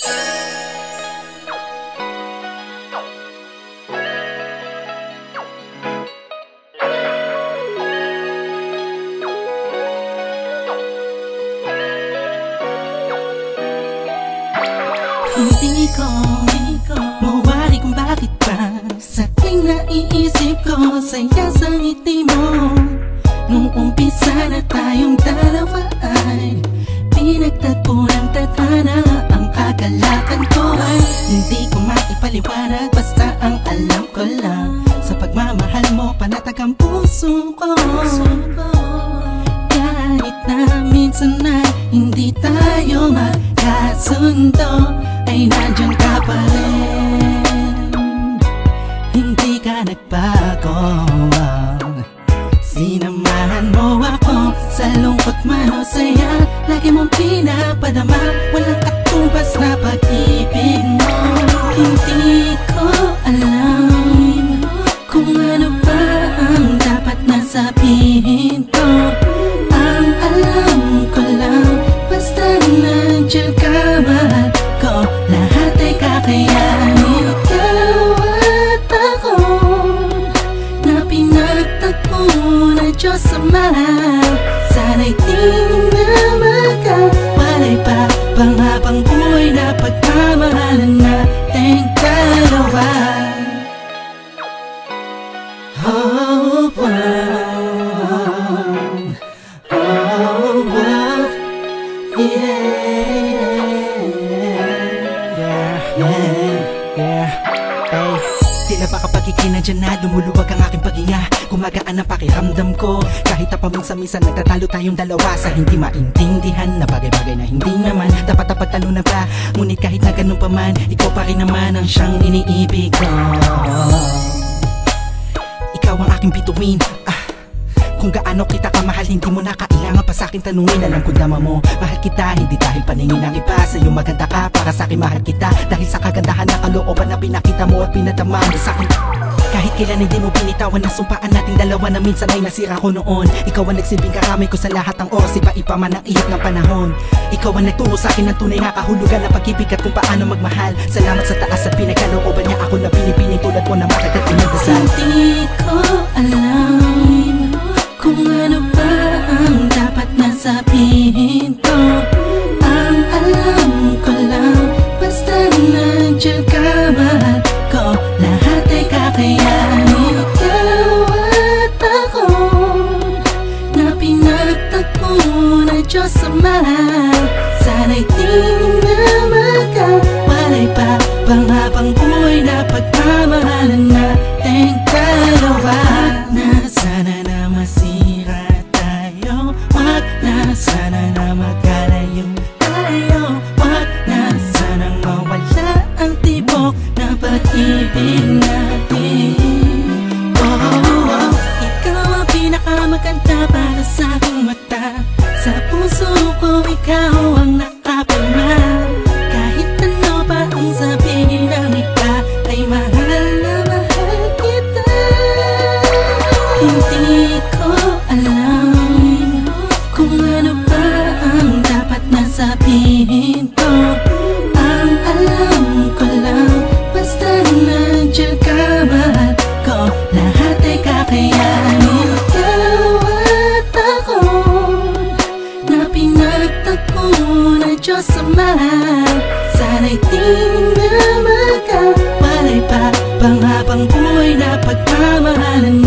Hindi ko mawari kung bakit ba sa tuwing naiisip ko saya sa ngiti mo. Nung umpisa na tayong dalawa ay pinagtatpo ng tadhana. Ang kagalakan ko ay hindi ko maipaliwanag, basta ang alam ko lang sa pagmamahal mo panatag ang puso ko. Kahit na minsan na hindi tayo magkasundo, ay nandiyan ka pa rin, hindi ka nagbago. Sinamahan mo ako sa lungkot man o saya, lagi mong pinapadama, walang katumbas na pag-ibig mo. Hindi ko alam kung ano ba ang dapat na sabihin ko. Ang alam ko lang, basta nandiyan ka, mahal ko, lahat ay kakayanin. Ikaw at ako na pinagtagpo na Diyos Ama, sana'y di na magkawalay pa, pang-habang buhay na pagmamahalan nating dalawa. Oh, wow. Oh, wow. Hey, tila ba kapag ikinadyan na lumuluwag ang aking paghinga, gumagaan ang pakiramdam ko. Kahit na paminsan-minsan nagtatalo tayong dalawa sa hindi maintindihan na bagay-bagay na hindi naman dapat na pagtalunan pa. Ngunit kahit na ganun pa man, ikaw pa rin naman ang siyang iniibig ko. Ikaw ang aking bituin, kung gaano kita kamahal, hindi mo na kailangan pa sa'kin tanungin. Alam ko dama mo, mahal kita, hindi dahil paningin ng iba. Sa'yo maganda ka, para sa'kin mahal kita, dahil sa kagandahan ng kalooban na pinakita mo at pinadama mo sa'kin. Kahit kailan hindi mo binitawan ang sumpaan nating dalawa na minsan ay nasira ko noon. Ikaw ang nagsilbing karamay ko sa lahat ng oras, iba-iba man ang ihip ng panahon. Ikaw ang nagturo sa'kin ng tunay na kahulugan ng pag-ibig at kung paano magmahal. Salamat sa taas at pinagkalooban niya ako na pinipiling tulad mo na matagal pinagdasal. Hindi ko alam kung ano ba ang dapat na sabihin ko. Ang alam ko lang, basta nandiyan ka, mahal ko, lahat ay kakayanin. Ikaw at ako na pinagtagpo na Diyos Ama, sana'y di na magkawalay pa, pang-habang buhay na pagmamahalan nating dalawa. Na sana na masira tayo, wag na sana na magkalayo tayo, wag na sanang mawala ang tibok na pag-ibig natin. Oh, ikaw ang pinakamaganda para sa aking mata, sa puso ko ikaw ang nakapirma. Kahit ano pa ang sabihin ng iba, ay mahal na mahal kita. Hindi ko alam kung ano ba ang dapat na sabihin ko. Ang alam ko lang, basta nandiyan ka, mahal ko, lahat ay kakayanin. Ikaw at ako na pinagtagpo na Diyos Ama, sana'y di na magkawalay pa, pang-habang buhay na pagmamahalan